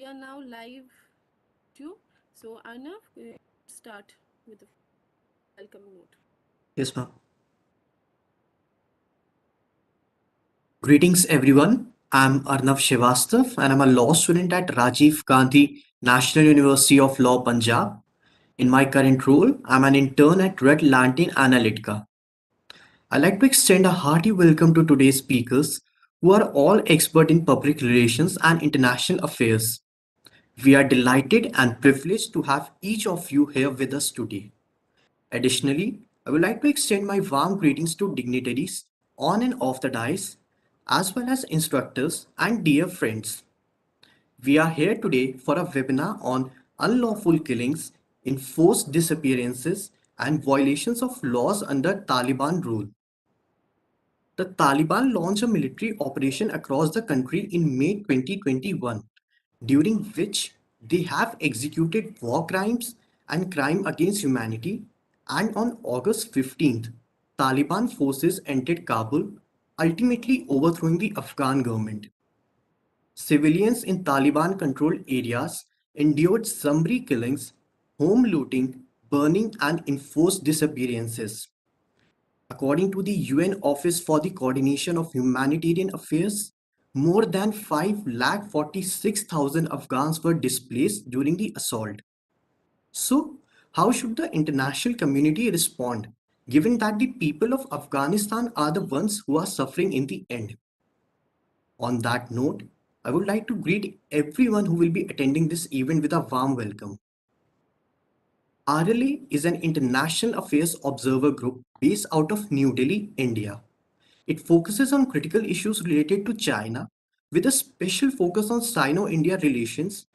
We are now live too. So Arnav, start with the welcome note. Yes, ma'am. Greetings, everyone. I'm Arnav Shivastav, and I'm a law student at Rajiv Gandhi National University of Law, Punjab. In my current role, I'm an intern at Red Lantern Analytica. I'd like to extend a hearty welcome to today's speakers, who are all expert in public relations and international affairs. We are delighted and privileged to have each of you here with us today. Additionally, I would like to extend my warm greetings to dignitaries on and off the dais, as well as instructors and dear friends. We are here today for a webinar on unlawful killings, enforced disappearances, and violations of laws under Taliban rule. The Taliban launched a military operation across the country in May 2021, during which they have executed war crimes and crime against humanity. And on August 15th, Taliban forces entered Kabul, ultimately overthrowing the Afghan government. Civilians in Taliban controlled areas endured summary killings, home looting, burning, and enforced disappearances. According to the UN Office for the Coordination of Humanitarian Affairs, more than 5,46,000 Afghans were displaced during the assault. So, how should the international community respond, given that the people of Afghanistan are the ones who are suffering in the end? On that note, I would like to greet everyone who will be attending this event with a warm welcome. RLA is an international affairs observer group based out of New Delhi, India. It focuses on critical issues related to China, with a special focus on Sino India relations,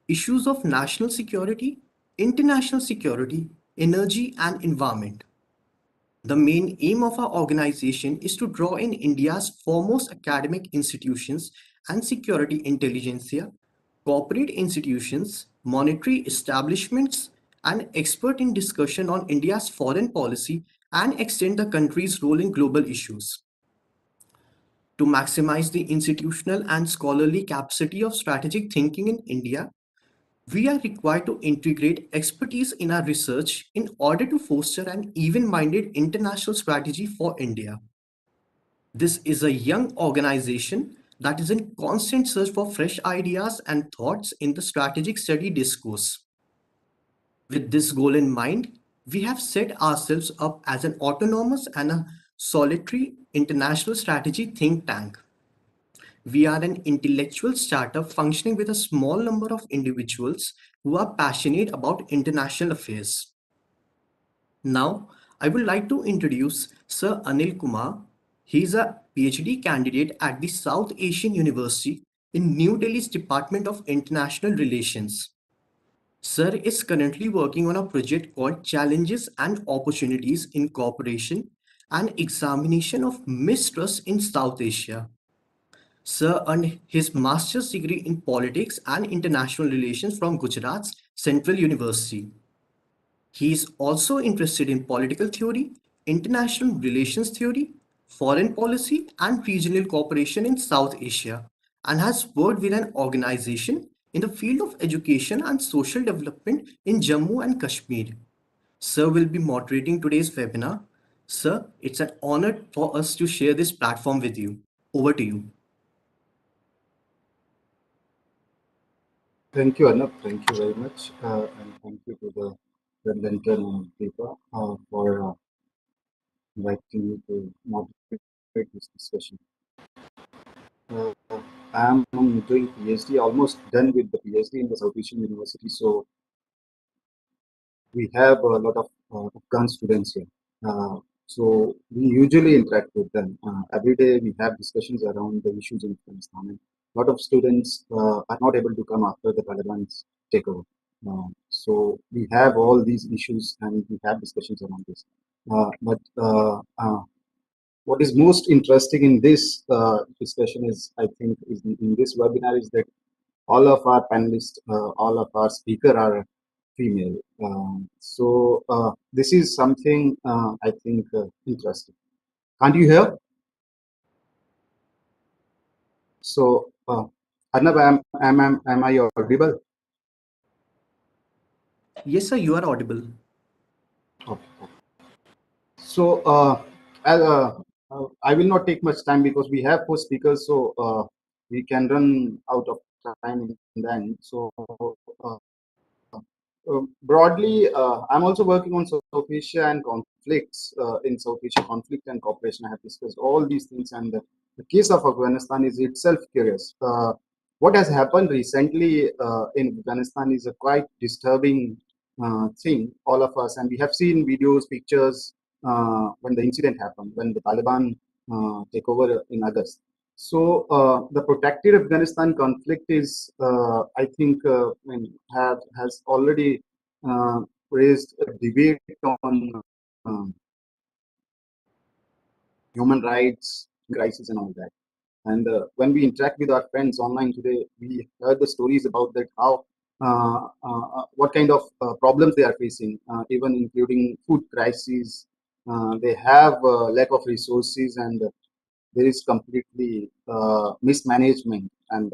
issues of national security, international security, energy, and environment. The main aim of our organization is to draw in India's foremost academic institutions and security intelligentsia, corporate institutions, monetary establishments, and expert in discussion on India's foreign policy and extend the country's role in global issues. To maximize the institutional and scholarly capacity of strategic thinking in India, we are required to integrate expertise in our research in order to foster an even minded international strategy for India. This is a young organization that is in constant search for fresh ideas and thoughts in the strategic study discourse. With this goal in mind, we have set ourselves up as an autonomous and a solitary international strategy think tank. We are an intellectual startup functioning with a small number of individuals who are passionate about international affairs. Now, I would like to introduce Sir Anil Kumar. He is a PhD candidate at the South Asian University in New Delhi's Department of International Relations. Sir is currently working on a project called Challenges and Opportunities in Cooperation and Examination of Mistrust in South Asia. Sir earned his master's degree in politics and international relations from Gujarat's Central University. He is also interested in political theory, international relations theory, foreign policy, and regional cooperation in South Asia, and has worked with an organization in the field of education and social development in Jammu and Kashmir. Sir will be moderating today's webinar. Sir, it's an honor for us to share this platform with you. Over to you. Thank you, Arnab. Thank you very much. And thank you to the Red Lantern paper for inviting me to moderate this discussion. Uh, I'm doing PhD, almost done with the PhD in the South Asian University. So we have a lot of Afghan students here. So we usually interact with them. Every day we have discussions around the issues in Afghanistan. And a lot of students are not able to come after the Taliban's takeover. So we have all these issues and we have discussions around this. But what is most interesting in this discussion is, I think, is in this webinar is that all of our panelists, all of our speaker are female. So this is something I think interesting. Can't you hear? So Arnab, am I audible? Yes, sir, you are audible. Okay. So, I will not take much time because we have four speakers, so we can run out of time in the end. So, uh, broadly, I'm also working on South Asia and conflicts in South Asia, conflict and cooperation. I have discussed all these things, and the case of Afghanistan is itself curious. What has happened recently in Afghanistan is a quite disturbing thing, all of us, and we have seen videos, pictures when the incident happened, when the Taliban take over in August. So the protracted Afghanistan conflict is, I think, has already raised a debate on um, human rights, crisis, and all that. And when we interact with our friends online today, we heard the stories about that how what kind of problems they are facing, even including food crises. They have lack of resources, and there is completely mismanagement, and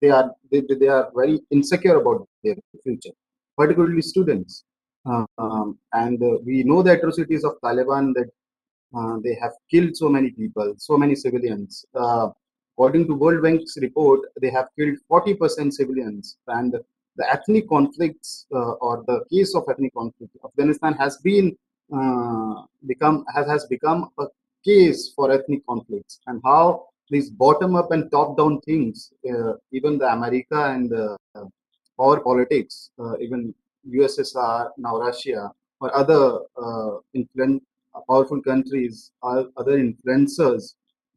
they are very insecure about their future, particularly students. And we know the atrocities of Taliban, that they have killed so many people, so many civilians. According to World Bank's report, they have killed 40% civilians. And the ethnic conflicts, or the case of ethnic conflict, Afghanistan has been has become a case for ethnic conflicts, and how these bottom up and top down things, even the America and the power politics, even USSR, now Russia, or other powerful countries, or other influencers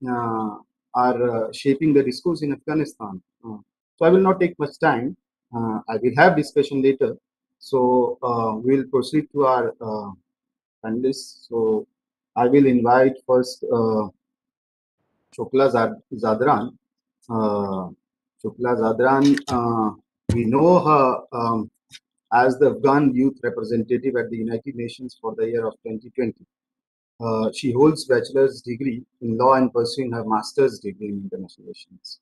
uh, are shaping the discourse in Afghanistan. So I will not take much time. I will have discussion later. So we'll proceed to our panelists. So I will invite first Zadran. Uh, Shukla Zadran, we know her as the Afghan youth representative at the United Nations for the year of 2020. She holds bachelor's degree in law and pursuing her master's degree in international relations.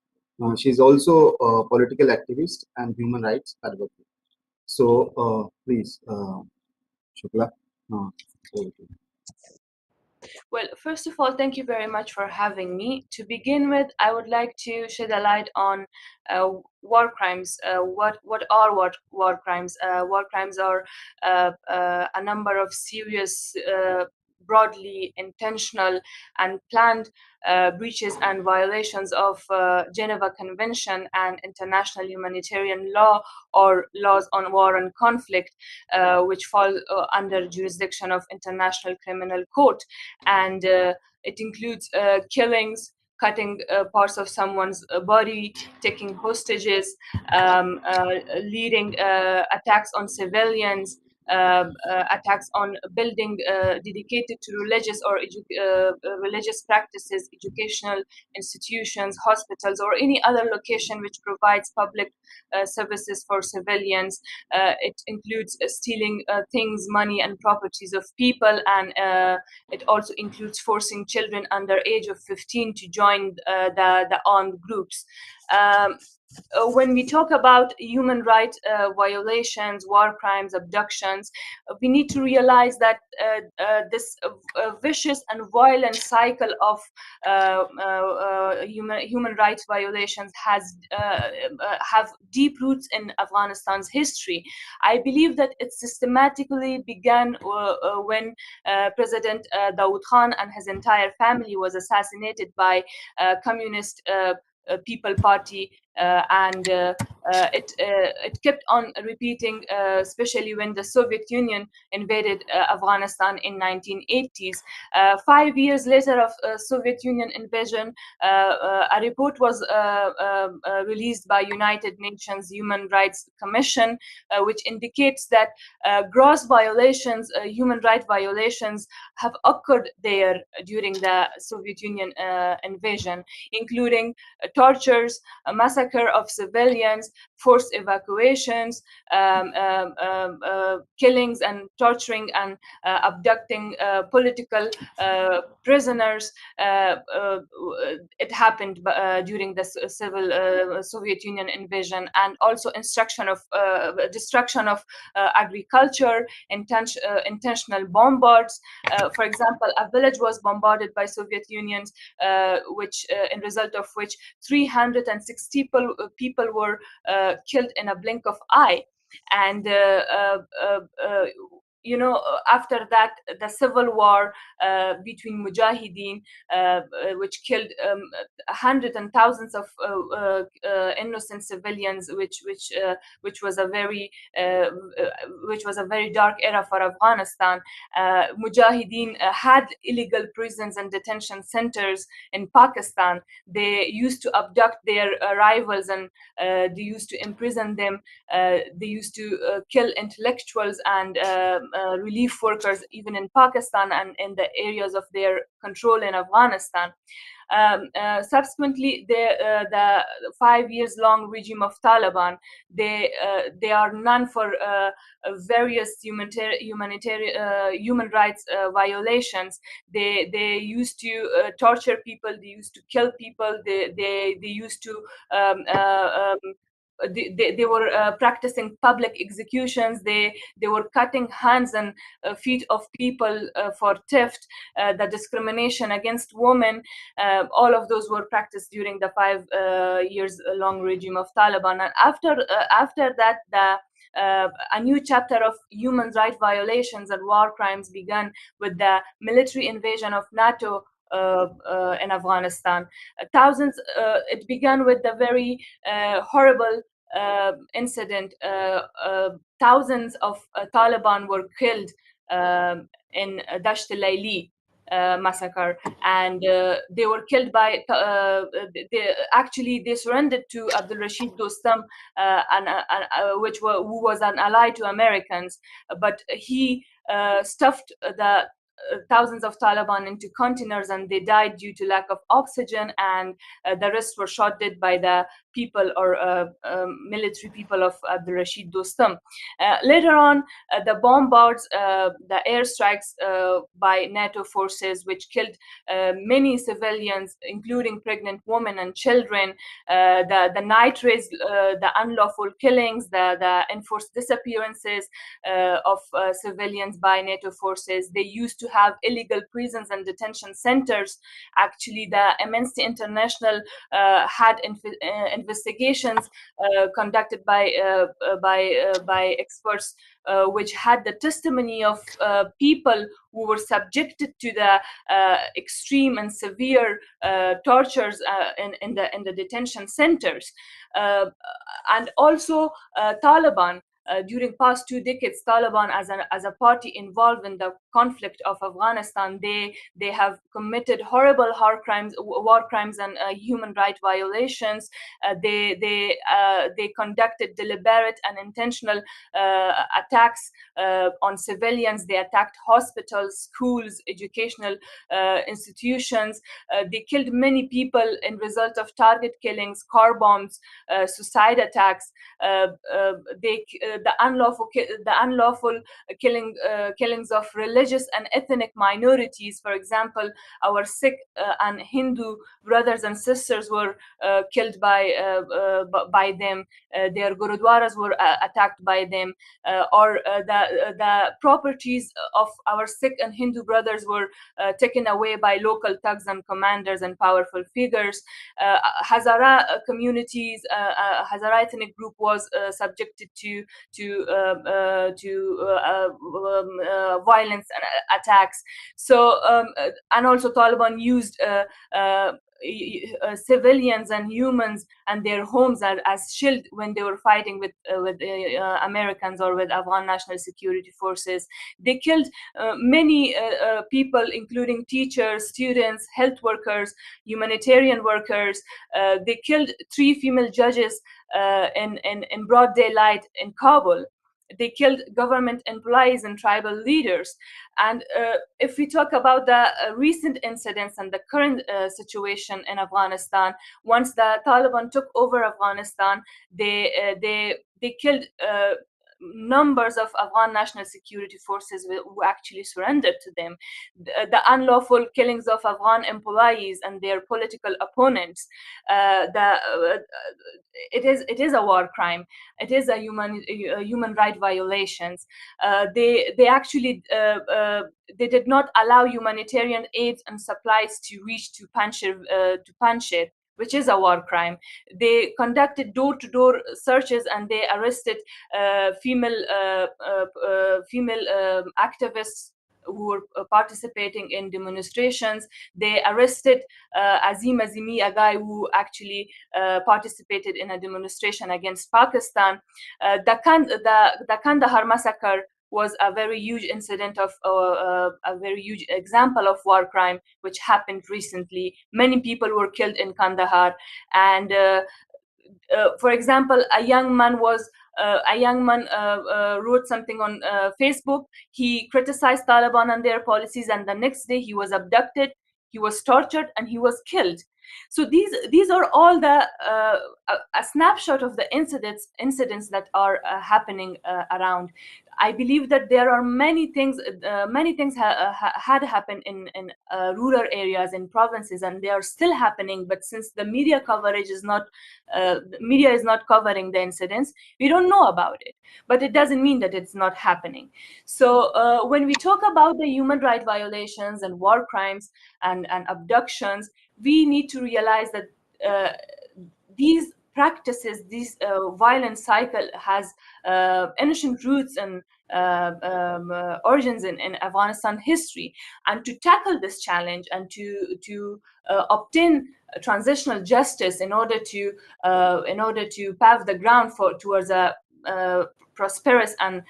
She is also a political activist and human rights advocate. So, please, Shukla. Uh, over to you. Well, first of all, thank you very much for having me. To begin with, I would like to shed a light on war crimes. What are war crimes? War crimes are a number of serious, broadly intentional and planned breaches and violations of Geneva Convention and international humanitarian law, or laws on war and conflict, which fall under jurisdiction of International Criminal Court. And it includes killings, cutting parts of someone's body, taking hostages, leading attacks on civilians, attacks on building dedicated to religious or religious practices, educational institutions, hospitals, or any other location which provides public services for civilians. It includes stealing things, money, and properties of people, and it also includes forcing children under age of 15 to join the armed groups. Um, when we talk about human rights violations, war crimes, abductions, we need to realize that this vicious and violent cycle of human rights violations have deep roots in Afghanistan's history. I believe that it systematically began when President Dawood Khan and his entire family was assassinated by communist People Party, and it kept on repeating, especially when the Soviet Union invaded Afghanistan in 1980s. 5 years later of Soviet Union invasion, a report was released by United Nations Human Rights Commission, which indicates that gross violations, human rights violations, have occurred there during the Soviet Union invasion, including tortures, massacres, massacre of civilians, forced evacuations, killings and torturing and abducting political prisoners. It happened during the civil Soviet Union invasion, and also destruction of agriculture, intentional bombards. For example, a village was bombarded by Soviet Union, which in result of which 360 people were killed in a blink of eye. And after that, the civil war between Mujahideen, which killed hundreds and thousands of innocent civilians, which was a very dark era for Afghanistan. Mujahideen had illegal prisons and detention centers in Pakistan. They used to abduct their rivals, and they used to imprison them. They used to kill intellectuals and relief workers, even in Pakistan and in the areas of their control in Afghanistan. Subsequently, the 5 years long regime of Taliban, they are known for various human rights violations. They used to torture people. They used to kill people. They used to they were practicing public executions. They were cutting hands and feet of people for theft, the discrimination against women. All of those were practiced during the 5 years long regime of Taliban. And after that, a new chapter of human rights violations and war crimes began with the military invasion of NATO in Afghanistan. It began with the very horrible incident. Thousands of Taliban were killed in Dasht al-Layli massacre, and they were killed by they surrendered to Abdul Rashid Dostum, who was an ally to Americans, but he stuffed the thousands of Taliban into containers, and they died due to lack of oxygen, and the rest were shot dead by the people or military people of Abdul Rashid Dostum. Later on, the bombards, the airstrikes by NATO forces, which killed many civilians, including pregnant women and children, the night raids, the unlawful killings, the enforced disappearances of civilians by NATO forces. They used to have illegal prisons and detention centers. Actually, the Amnesty International had investigations conducted by experts, which had the testimony of people who were subjected to the extreme and severe tortures in the detention centers. And also Taliban. During past 2 decades, Taliban as a party involved in the conflict of Afghanistan, they have committed horrible war crimes and human rights violations. They conducted deliberate and intentional attacks on civilians. They attacked hospitals, schools, educational institutions. They killed many people in result of target killings, car bombs, suicide attacks. The unlawful killings of religious and ethnic minorities. For example, our Sikh and Hindu brothers and sisters were killed by them. Their gurudwaras were attacked by them, or the properties of our Sikh and Hindu brothers were taken away by local thugs and commanders and powerful figures. Hazara communities, Hazara ethnic group was subjected to violence and attacks. So and also Taliban used civilians and humans and their homes as shield when they were fighting with Americans or with Afghan National Security Forces. They killed many people, including teachers, students, health workers, humanitarian workers. They killed 3 female judges in broad daylight in Kabul. they killed government employees and tribal leaders. And if we talk about the recent incidents and the current situation in Afghanistan, once the Taliban took over Afghanistan, they killed numbers of Afghan national security forces who actually surrendered to them. The unlawful killings of Afghan employees and their political opponents. It is a war crime. It is a human right violations. They actually they did not allow humanitarian aid and supplies to reach to Panjshir, which is a war crime. They conducted door-to-door searches and they arrested female activists who were participating in demonstrations. They arrested Azim Azimi, a guy who actually participated in a demonstration against Pakistan. The Kandahar Massacre was a very huge incident of a very huge example of war crime which happened recently. Many people were killed in Kandahar, and for example, a young man wrote something on Facebook. He criticized Taliban and their policies, and the next day he was abducted, he was tortured, and he was killed. So these are all the a snapshot of the incidents that are happening around. I believe that there are many things had happened in rural areas, in provinces, and they are still happening. But since the media coverage is not media is not covering the incidents, we don't know about it. But it doesn't mean that it's not happening. So when we talk about the human rights violations and war crimes and abductions, we need to realize that these practices, this violent cycle has ancient roots and origins in Afghanistan history. And to tackle this challenge and to obtain transitional justice in order to pave the ground towards a prosperous and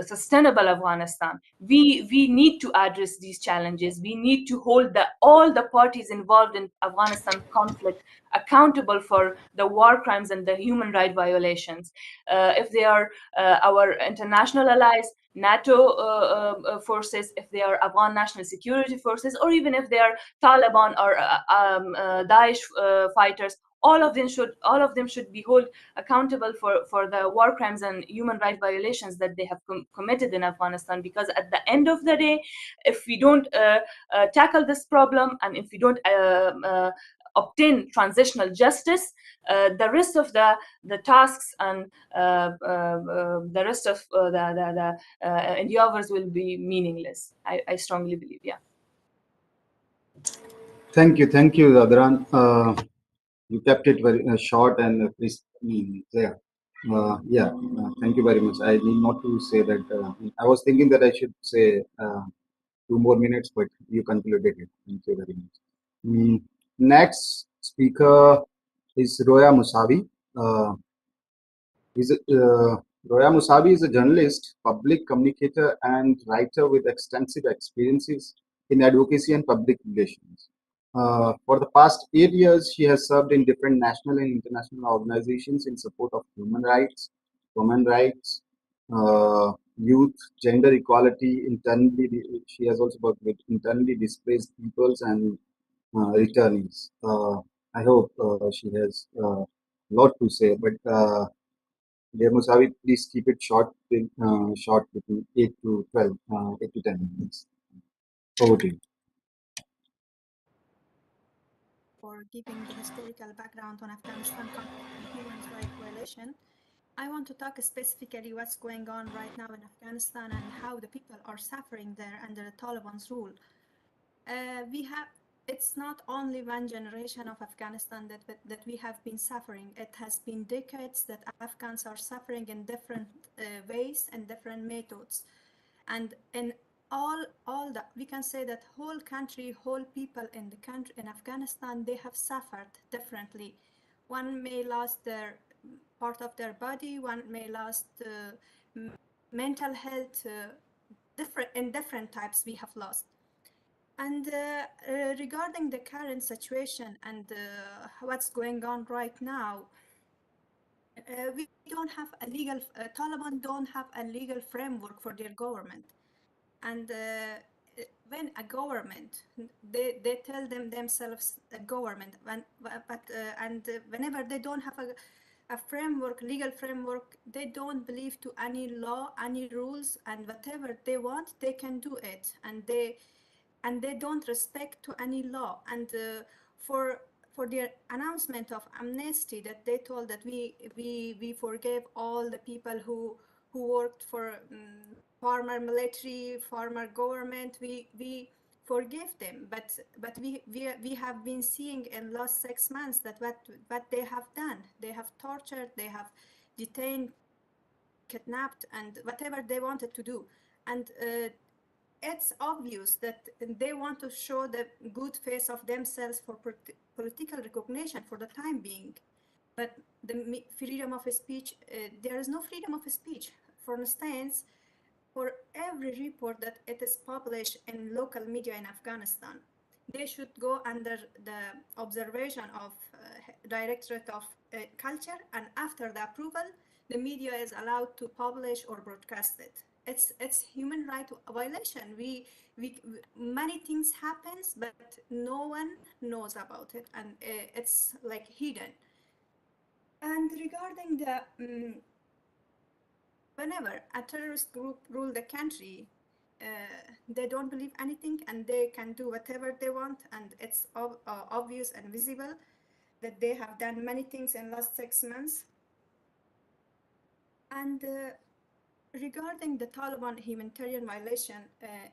sustainable Afghanistan, we need to address these challenges. We need to hold all the parties involved in Afghanistan conflict accountable for the war crimes and the human rights violations. If they are our international allies, NATO forces, if they are Afghan national security forces, or even if they are Taliban or Daesh fighters, all of them should be held accountable for the war crimes and human rights violations that they have committed in Afghanistan. Because at the end of the day, if we don't tackle this problem, and if we don't obtain transitional justice, the rest of the tasks and the rest of the endeavors will be meaningless. I strongly believe. Yeah. Thank you, Adran. You kept it very short and clear. Thank you very much. I need not to say that. I was thinking that I should say 2 more minutes, but you concluded it. Thank you very much. Next speaker is Roya Musavi. Roya Musavi is a journalist, public communicator, and writer with extensive experiences in advocacy and public relations. For the past 8 years, she has served in different national and international organizations in support of human rights, women rights, youth, gender equality. She has also worked with internally displaced peoples and returnees. I hope she has a lot to say, but dear Musavi, please keep it short, between 8 to 12, 8 to 10 minutes. Over to you. For giving the historical background on Afghanistan conflict and human rights violation, I want to talk specifically what's going on right now in Afghanistan and how the people are suffering there under the Taliban's rule. It's not only one generation of Afghanistan that we have been suffering. It has been decades that Afghans are suffering in different ways and different methods. And in all that, we can say that whole country, whole people in the country, in Afghanistan, they have suffered differently. One may lost their part of their body, one may lost mental health, different types we have lost. And regarding the current situation and what's going on right now, we don't have a legal, Taliban don't have a legal framework for their government. And when a government, they tell themselves a government, and whenever they don't have a framework, legal framework, they don't believe to any law, any rules, and whatever they want, they can do it, and they don't respect to any law. And for for their announcement of amnesty, that they told that we forgave all the people who worked for former military, former government, we forgive them. But we have been seeing in last 6 months that what they have done, they have tortured, they have detained, kidnapped, and whatever they wanted to do. And it's obvious that they want to show the good face of themselves for political recognition for the time being. But the freedom of speech, there is no freedom of speech. For instance, for every report that it is published in local media in Afghanistan, they should go under the observation of Directorate of Culture, and after the approval, the media is allowed to publish or broadcast it. It's human right violation. We many things happens, but no one knows about it, and it's like hidden. And regarding the whenever a terrorist group rule the country, uh, they don't believe anything, and they can do whatever they want, and it's obvious and visible that they have done many things in last 6 months. And regarding the Taliban humanitarian violation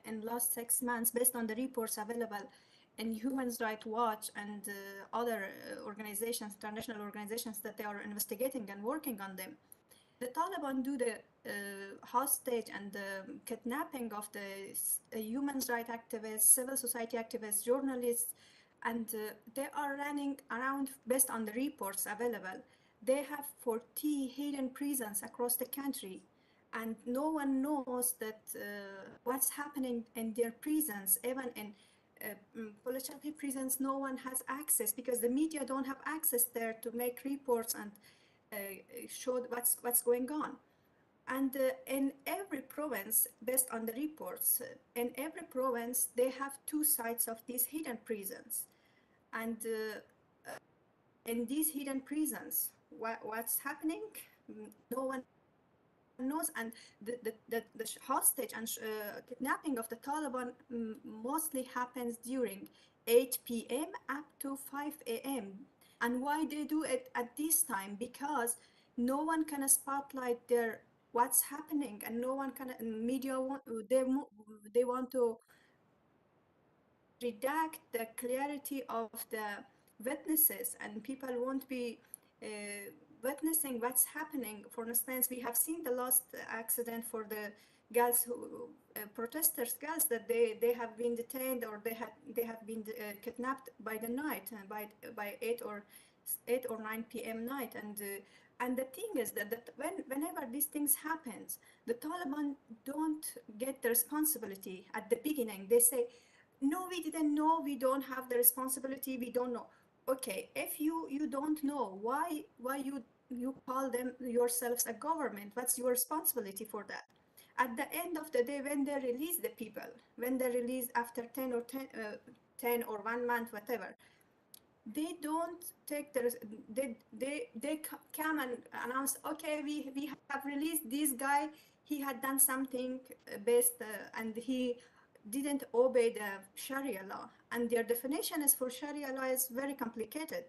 in last 6 months, based on the reports available in Human Rights Watch and other organizations, international organizations, that they are investigating and working on them, the Taliban do the hostage and the kidnapping of the human rights activists, civil society activists, journalists, and they are running around based on the reports available. They have 40 hidden prisons across the country, and no one knows that what's happening in their prisons. Even in political prisons, no one has access, because the media don't have access there to make reports and uh, show what's going on. And in every province, based on the reports, in every province they have two sides of these hidden prisons. And in these hidden prisons, what's happening, no one knows. And the hostage and kidnapping of the Taliban mostly happens during 8 p.m. up to 5 a.m. And why they do it at this time? Because no one can spotlight their what's happening, and no one can media they want to redact the clarity of the witnesses, and people won't be uh, witnessing what's happening. For instance, we have seen the last accident for the girls who protesters girls, that they have been detained, or they have been kidnapped by the night, by 8 or 9 p.m. night. And the thing is that whenever these things happens, the Taliban don't get the responsibility at the beginning. They say, no, we didn't know, we don't have the responsibility, we don't know. Okay, if you don't know, why you call them yourselves a government? What's your responsibility for that? At the end of the day, when they release the people, when they release after 10 or 1 month, whatever, they don't take the they come and announce, okay, we have released this guy, he had done something based and he didn't obey the Sharia law. And their definition is for Sharia law is very complicated.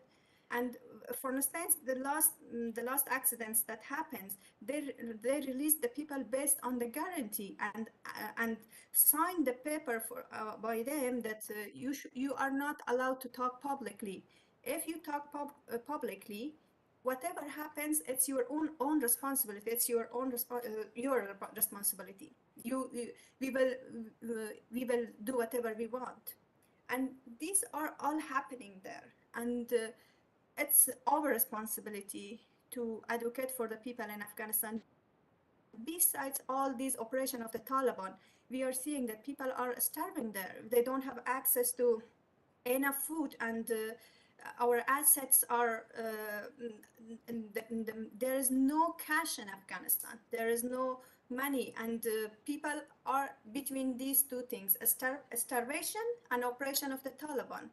And for instance, the last accidents that happens, they release the people based on the guarantee, and sign the paper for by them that you are not allowed to talk publicly. If you talk publicly, whatever happens, it's your own responsibility. It's your responsibility. You we will do whatever we want. And these are all happening there. And it's our responsibility to advocate for the people in Afghanistan. Besides all these operations of the Taliban, we are seeing that people are starving there. They don't have access to enough food, and our assets are there is no cash in Afghanistan, there is no money, and people are between these two things, starvation and oppression of the Taliban.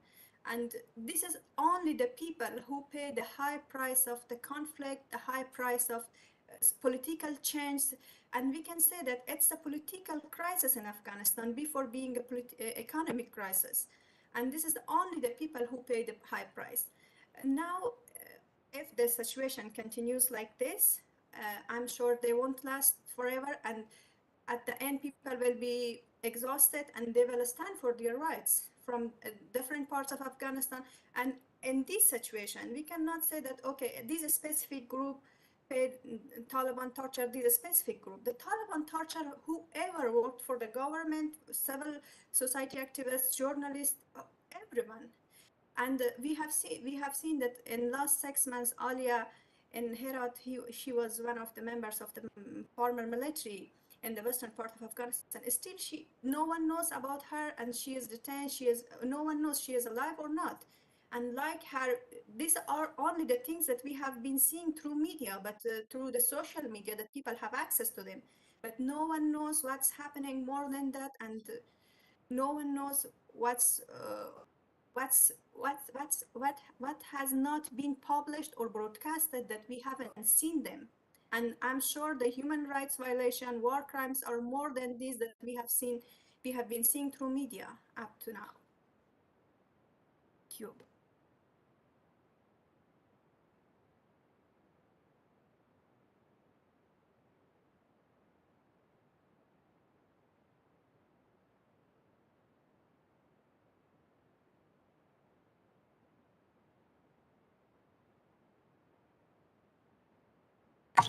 And this is only the people who pay the high price of the conflict, the high price of political change. And we can say that it's a political crisis in Afghanistan before being a economic crisis. And this is only the people who pay the high price. Now, if the situation continues like this, I'm sure they won't last forever. And at the end, people will be exhausted and they will stand for their rights from different parts of Afghanistan. And in this situation, we cannot say that, okay, this specific group paid Taliban torture this specific group. The Taliban torture whoever worked for the government, civil society activists, journalists, everyone. And we have seen that in last 6 months, Alia in Herat, she was one of the members of the former military in the western part of Afghanistan. Still, no one knows about her, and she is detained. No one knows she is alive or not. And like her, these are only the things that we have been seeing through media, but through the social media that people have access to them. But no one knows what's happening more than that, and no one knows what has not been published or broadcasted that we haven't seen them. And I'm sure the human rights violation, war crimes are more than these that we have been seeing through media up to now. Thank you.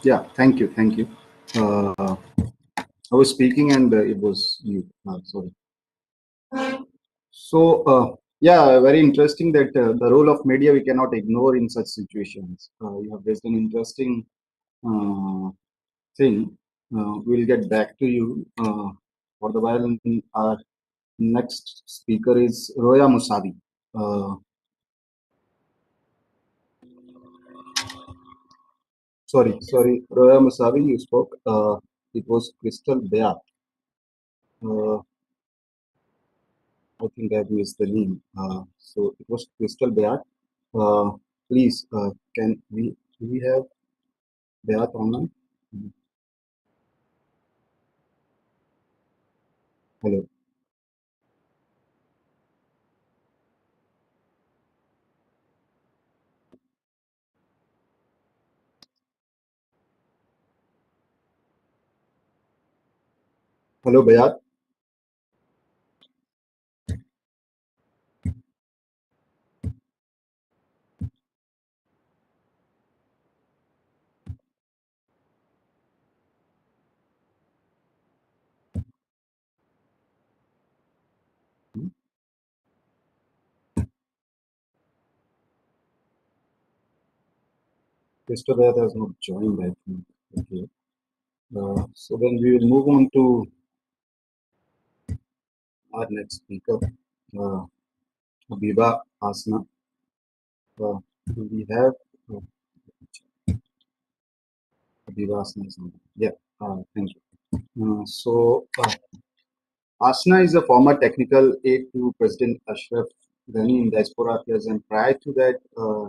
Yeah, thank you, thank you. I was speaking and it was mute. Sorry. So, yeah, very interesting that the role of media we cannot ignore in such situations. You have raised an interesting uh, thing. We'll get back to you. For the while, our next speaker is Roya Musavi. Sorry, Roya Musavi, you spoke. It was Crystal Beat. I think I've missed the name. So it was Crystal Beat. Please, can we have Beat online? Hello. Hello, Beat. Crystal Beat has not joined, I think. Okay. So then we will move on to our next speaker, Habiba Asna. We have uh, Habiba Asna. Yeah, thank you. Asna is a former technical aide to President Ashraf Ghani in diaspora affairs, and prior to that,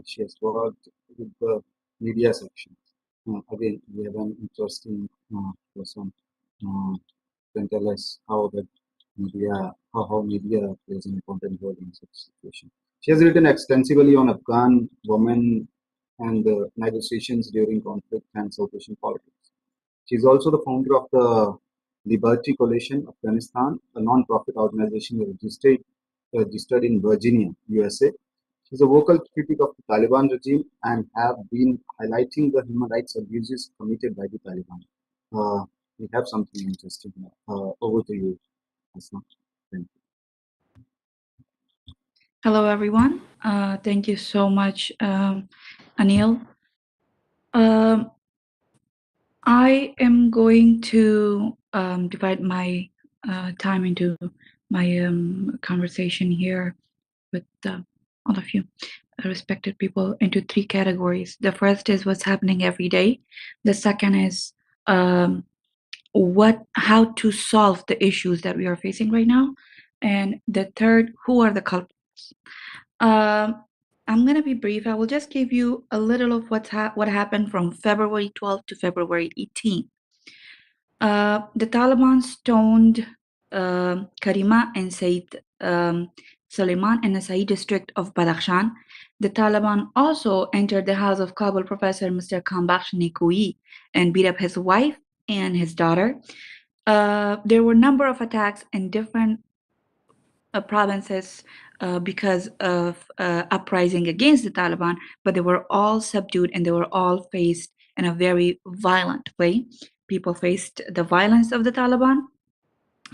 she has worked with the media section. Again, we have an interesting person uh, can tell us how media plays an important role in such situation. She has written extensively on Afghan women and negotiations during conflict and South Asian politics. She is also the founder of the Liberty Coalition Afghanistan, a non-profit organization registered in Virginia, USA. She's a vocal critic of the Taliban regime and have been highlighting the human rights abuses committed by the Taliban. We have something interesting. Over to you, Asma. Thank you. Hello, everyone. Thank you so much, Anil. I am going to divide my time into my conversation here with all of you. respected people, into three categories. The first is what's happening every day. The second is how to solve the issues that we are facing right now, and the third, who are the culprits. I'm gonna be brief. I will just give you a little of what happened from February 12th to February 18th. The Taliban stoned Karima and Said Suleiman in the Said district of Badakhshan. The Taliban also entered the house of Kabul professor Mr. Kambakhsh Nikoi and beat up his wife and his daughter. There were a number of attacks in different provinces because of uprising against the Taliban, but they were all subdued and they were all faced in a very violent way. People faced the violence of the Taliban.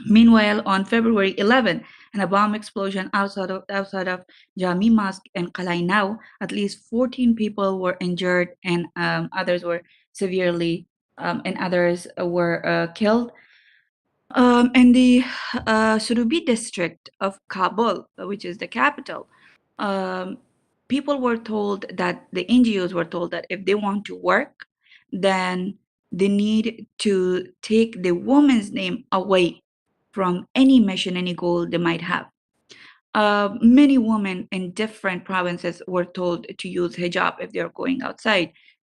Meanwhile, on February 11, in a bomb explosion outside of Jami Mosque in Qalainau, at least 14 people were injured and others were severely and others were killed. In the Surubi district of Kabul, which is the capital, people were told that the NGOs were told that if they want to work, then they need to take the woman's name away from any mission, any goal they might have. Many women in different provinces were told to use hijab if they're going outside,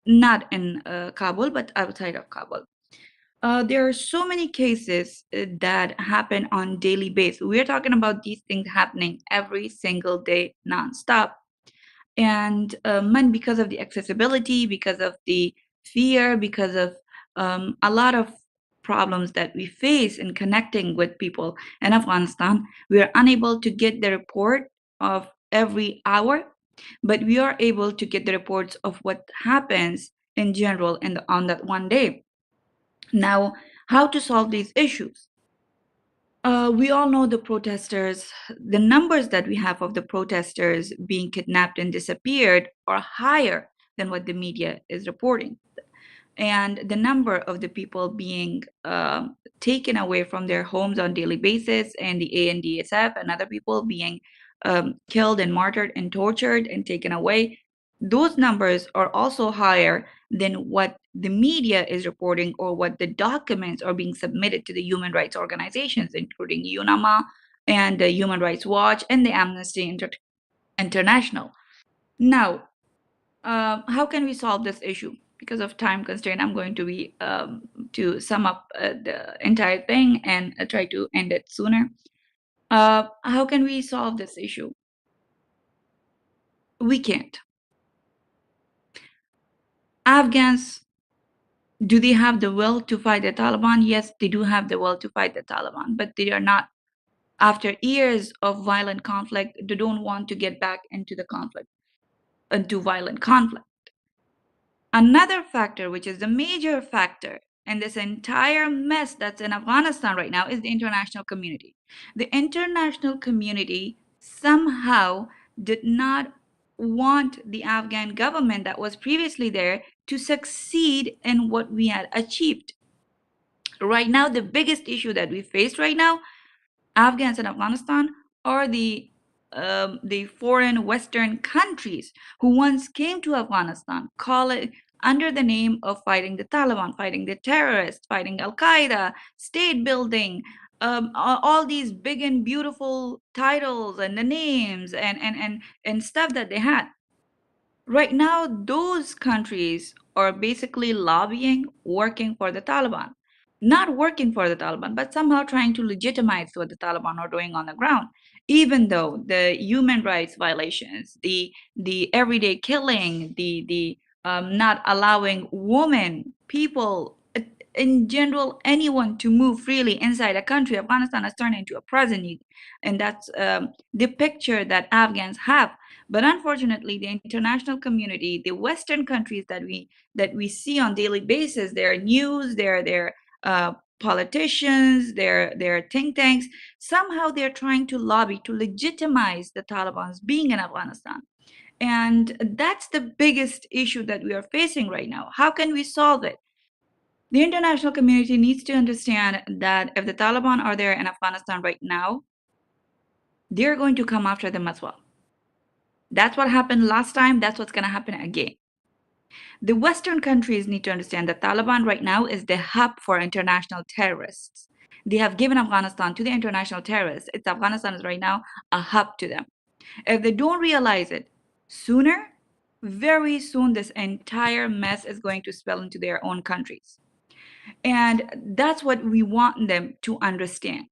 not in Kabul, but outside of Kabul. There are so many cases that happen on daily basis. We're talking about these things happening every single day, nonstop. And because of the accessibility, because of the fear, because of a lot of problems that we face in connecting with people in Afghanistan, we are unable to get the report of every hour, but we are able to get the reports of what happens in general on that one day. Now, how to solve these issues? We all know the protesters, the numbers that we have of the protesters being kidnapped and disappeared are higher than what the media is reporting. And the number of the people being taken away from their homes on daily basis, and the ANDSF and other people being killed and martyred and tortured and taken away, those numbers are also higher than what the media is reporting or what the documents are being submitted to the human rights organizations, including UNAMA and the Human Rights Watch and the Amnesty International. Now, how can we solve this issue? Because of time constraint, I'm going to be to sum up the entire thing and try to end it sooner. How can we solve this issue? We can't. Afghans, do they have the will to fight the Taliban? Yes, they do have the will to fight the Taliban, but they are not, after years of violent conflict, they don't want to get back into the conflict, into violent conflict. Another factor, which is the major factor in this entire mess that's in Afghanistan right now, is the international community. The international community somehow did not want the Afghan government that was previously there to succeed in what we had achieved. Right now, the biggest issue that we face right now, Afghans in Afghanistan, are the foreign Western countries who once came to Afghanistan, call it under the name of fighting the Taliban, fighting the terrorists, fighting Al Qaeda, state building, all these big and beautiful titles and the names and stuff that they had. Right now, those countries are basically lobbying, working for the Taliban. Not working for the Taliban, but somehow trying to legitimize what the Taliban are doing on the ground. Even though the human rights violations, the everyday killing, the not allowing women, people, in general, anyone to move freely inside a country, Afghanistan has turned into a prison, and that's the picture that Afghans have. But unfortunately, the international community, the Western countries that we see on daily basis, their news, their politicians, their think tanks, somehow they're trying to lobby to legitimize the Taliban's being in Afghanistan. And that's the biggest issue that we are facing right now. How can we solve it? The international community needs to understand that if the Taliban are there in Afghanistan right now, they're going to come after them as well. That's what happened last time. That's what's going to happen again. The Western countries need to understand that Taliban right now is the hub for international terrorists. They have given Afghanistan to the international terrorists. Afghanistan is right now a hub to them. If they don't realize it sooner, very soon this entire mess is going to spill into their own countries. And that's what we want them to understand.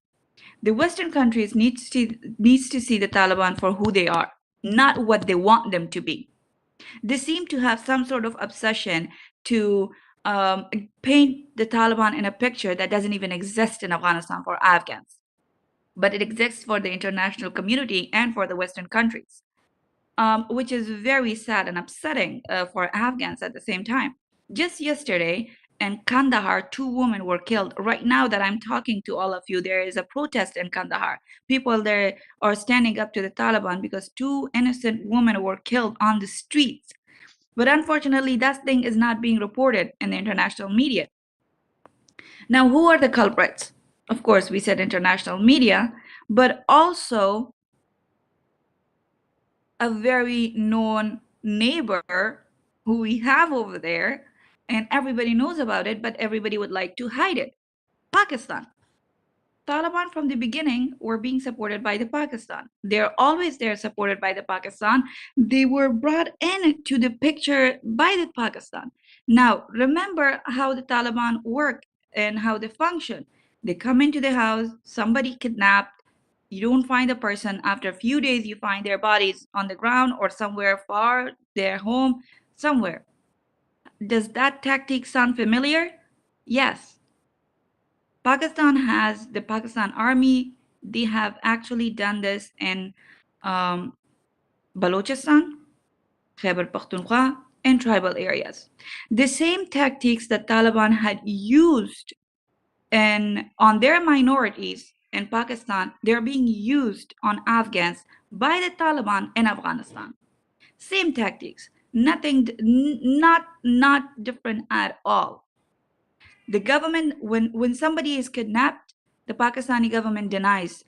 The Western countries needs to see the Taliban for who they are, not what they want them to be. They seem to have some sort of obsession to paint the Taliban in a picture that doesn't even exist in Afghanistan for Afghans, but it exists for the international community and for the Western countries, which is very sad and upsetting for Afghans at the same time. Just yesterday in Kandahar, 2 women were killed. Right now that I'm talking to all of you, there is a protest in Kandahar. People there are standing up to the Taliban because 2 innocent women were killed on the streets. But unfortunately, that thing is not being reported in the international media. Now, who are the culprits? Of course, we said international media, but also a very known neighbor who we have over there, and everybody knows about it, but everybody would like to hide it. Pakistan. Taliban from the beginning were being supported by the Pakistan. They're always there supported by the Pakistan. They were brought in to the picture by the Pakistan. Now, remember how the Taliban work and how they function. They come into the house, somebody kidnapped, you don't find the person. After a few days, you find their bodies on the ground or somewhere far, their home, somewhere. Does that tactic sound familiar? Yes. Pakistan has the Pakistan Army. They have actually done this in Balochistan, Khyber Pakhtunkhwa, and tribal areas. The same tactics that Taliban had used on their minorities in Pakistan, they're being used on Afghans by the Taliban in Afghanistan. Same tactics, nothing, not different at all. The government, when somebody is kidnapped, the Pakistani government denies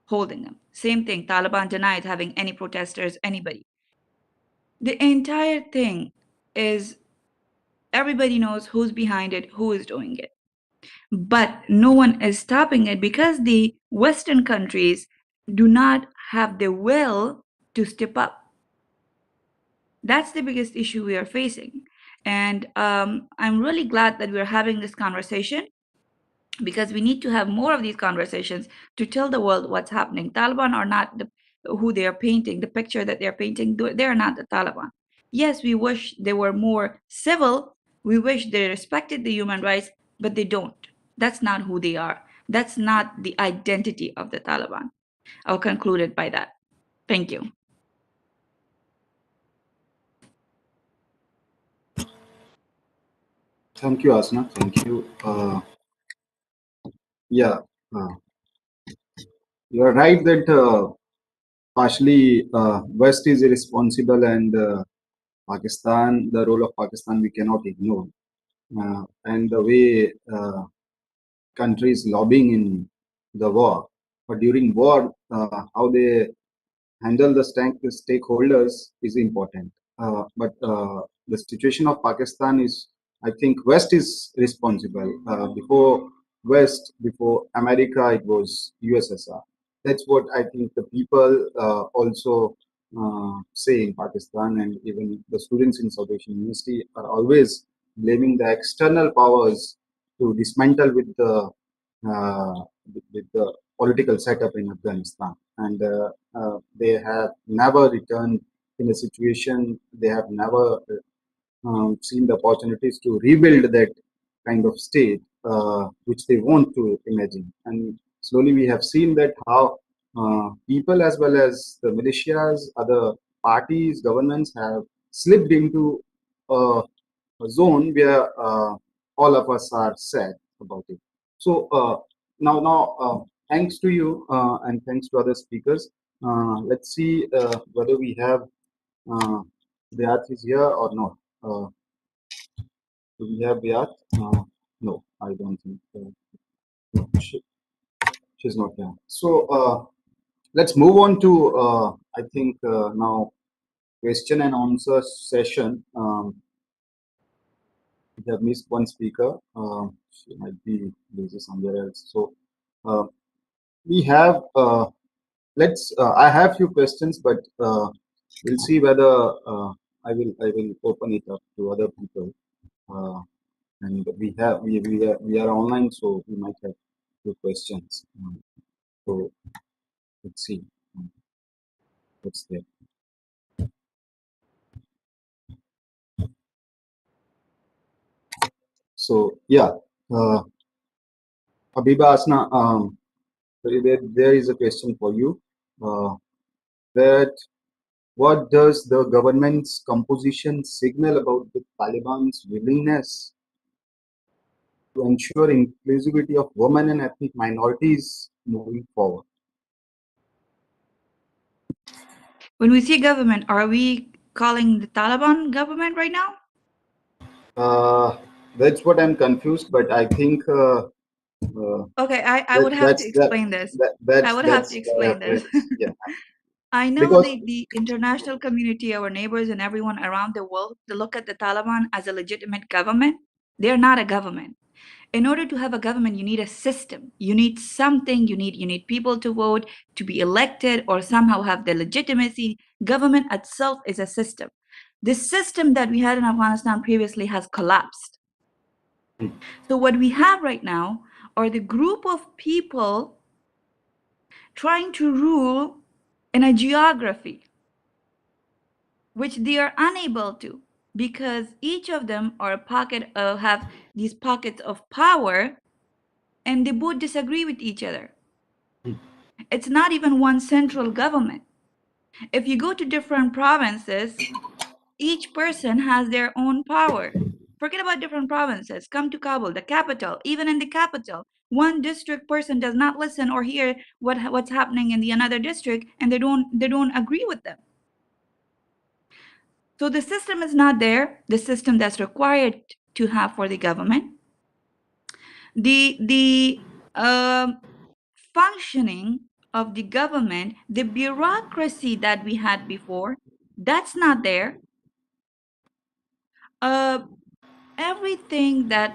holding them. Same thing, Taliban denies having any protesters, anybody. The entire thing is, everybody knows who's behind it, who is doing it. But no one is stopping it because the Western countries do not have the will to step up. That's the biggest issue we are facing. And I'm really glad that we're having this conversation, because we need to have more of these conversations to tell the world what's happening. Taliban are not who they are painting, the picture that they're painting, they're not the Taliban. Yes, we wish they were more civil, we wish they respected the human rights, but they don't. That's not who they are. That's not the identity of the Taliban. I'll conclude it by that. Thank you. Thank you, Asna. Thank you. Yeah, you are right that partially West is irresponsible, and Pakistan, the role of Pakistan, we cannot ignore. And the way countries lobbying in the war, but during war, how they handle the stakeholders is important. But the situation of Pakistan is, I think, West is responsible. Before America, it was USSR. That's what I think the people also say in Pakistan, and even the students in South Asian University are always blaming the external powers to dismantle uh, with the political setup in Afghanistan, and they have never returned in a situation. They have never seen the opportunities to rebuild that kind of state which they want to imagine. And slowly we have seen that how people as well as the militias, other parties, governments have slipped into a zone where all of us are sad about it. So thanks to you and thanks to other speakers. Let's see whether we have Beat is here or not. Do we have Beat? No, I don't think. No, she's not here. So let's move on to I think now question and answer session. We have missed one speaker. She might be busy somewhere else. So we have I have few questions, but we'll see whether I will open it up to other people. And we are online, so we might have few questions. So let's see what's there. So yeah, Habiba Asna, there is a question for you. That what does the government's composition signal about the Taliban's willingness to ensure inclusivity of women and ethnic minorities moving forward? When we say government, are we calling the Taliban government right now? That's what I'm confused, but I think Okay, I would have to explain this. I would have to that's explain this. yeah, I know because the international community, our neighbors, and everyone around the world, they look at the Taliban as a legitimate government. They're not a government. In order to have a government, you need a system. You need something. You need people to vote, to be elected, or somehow have the legitimacy. Government itself is a system. The system that we had in Afghanistan previously has collapsed. So what we have right now are the group of people trying to rule in a geography which they are unable to, because each of them are a pocket have these pockets of power, and they both disagree with each other. It's not even one central government. If you go to different provinces, each person has their own power. Forget about different provinces. Come to Kabul, the capital. Even in the capital, one district person does not listen or hear what's happening in the another district, and they don't agree with them. So the system is not there, the system that's required to have for the government. The functioning of the government, the bureaucracy that we had before, that's not there. Everything that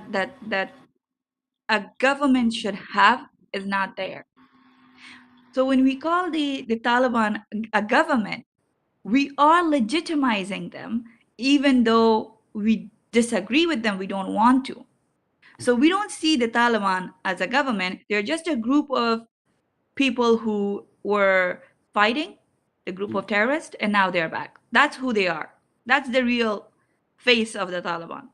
a government should have is not there. So when we call the Taliban a government, we are legitimizing them, even though we disagree with them, we don't want to. So we don't see the Taliban as a government. They're just a group of people who were fighting, a group of terrorists, and now they're back. That's who they are. That's the real face of the Taliban.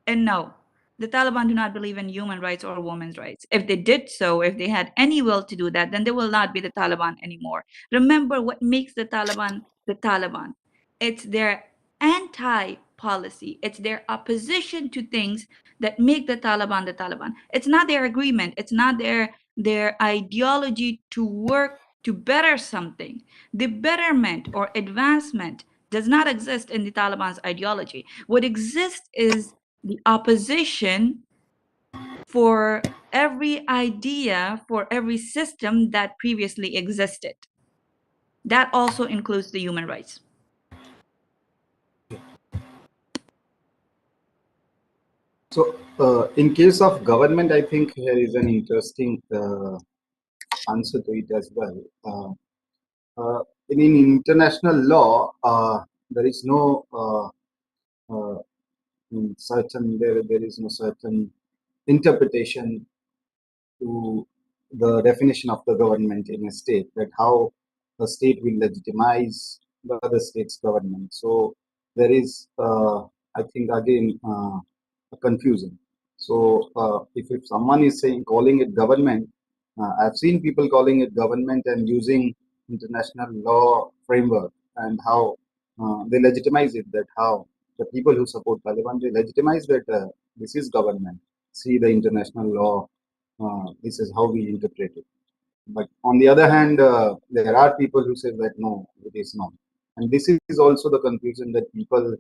And no, the Taliban do not believe in human rights or women's rights. If they did so, if they had any will to do that, then they will not be the Taliban anymore. Remember what makes the Taliban the Taliban. It's their anti-policy. It's their opposition to things that make the Taliban the Taliban. It's not their agreement. It's not their ideology to work to better something. The betterment or advancement does not exist in the Taliban's ideology. What exists is the opposition for every idea, for every system that previously existed. That also includes the human rights. So in case of government, I think here is an interesting answer to it as well. In international law, there is no there is no certain interpretation to the definition of the government in a state, that how a state will legitimize the other state's government. So there is, I think, again, a confusion. So if someone is saying calling it government, I've seen people calling it government and using international law framework, and how they legitimize it, that how the people who support Taliban, they legitimize that this is government. See the international law, this is how we interpret it. But on the other hand, there are people who say that no, it is not. And this is also the confusion that people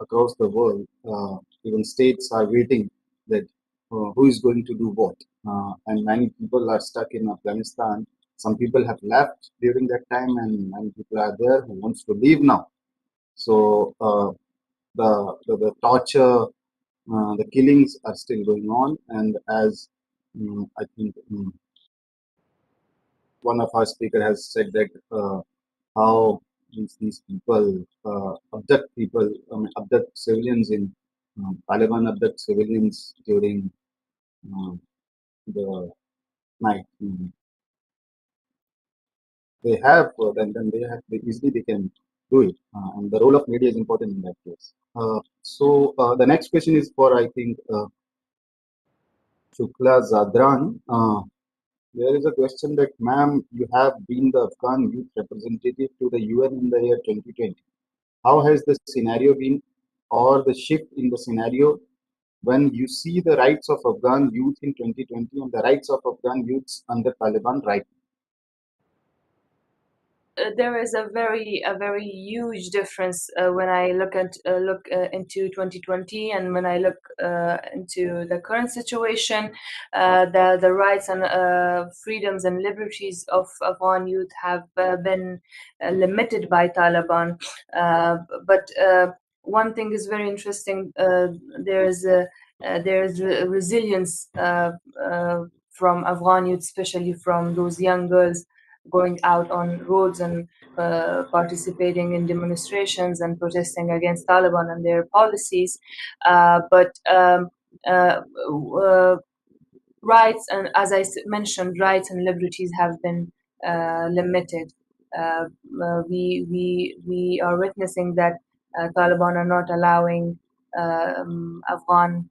across the world, even states, are waiting that who is going to do what. And many people are stuck in Afghanistan some people have left during that time, and people are there who wants to leave now. So the torture, the killings are still going on, and as I think one of our speaker has said that how these people abduct people, abduct civilians in Taliban abduct civilians during the night. They have, then they easily they can do it, and the role of media is important in that case. So the next question is for, I think, Shukla Zadran. There is a question that, ma'am, you have been the Afghan youth representative to the UN in the year 2020. How has the scenario been, or the shift in the scenario, when you see the rights of Afghan youth in 2020 and the rights of Afghan youths under Taliban right now? There is a very huge difference when I look into 2020, and when I look into the current situation. The rights and freedoms and liberties of Afghan youth have been limited by Taliban. But one thing is very interesting. There's resilience from Afghan youth, especially from those young girls going out on roads and participating in demonstrations and protesting against Taliban and their policies. But rights, and as I mentioned, rights and liberties have been limited. We are witnessing that Taliban are not allowing Afghan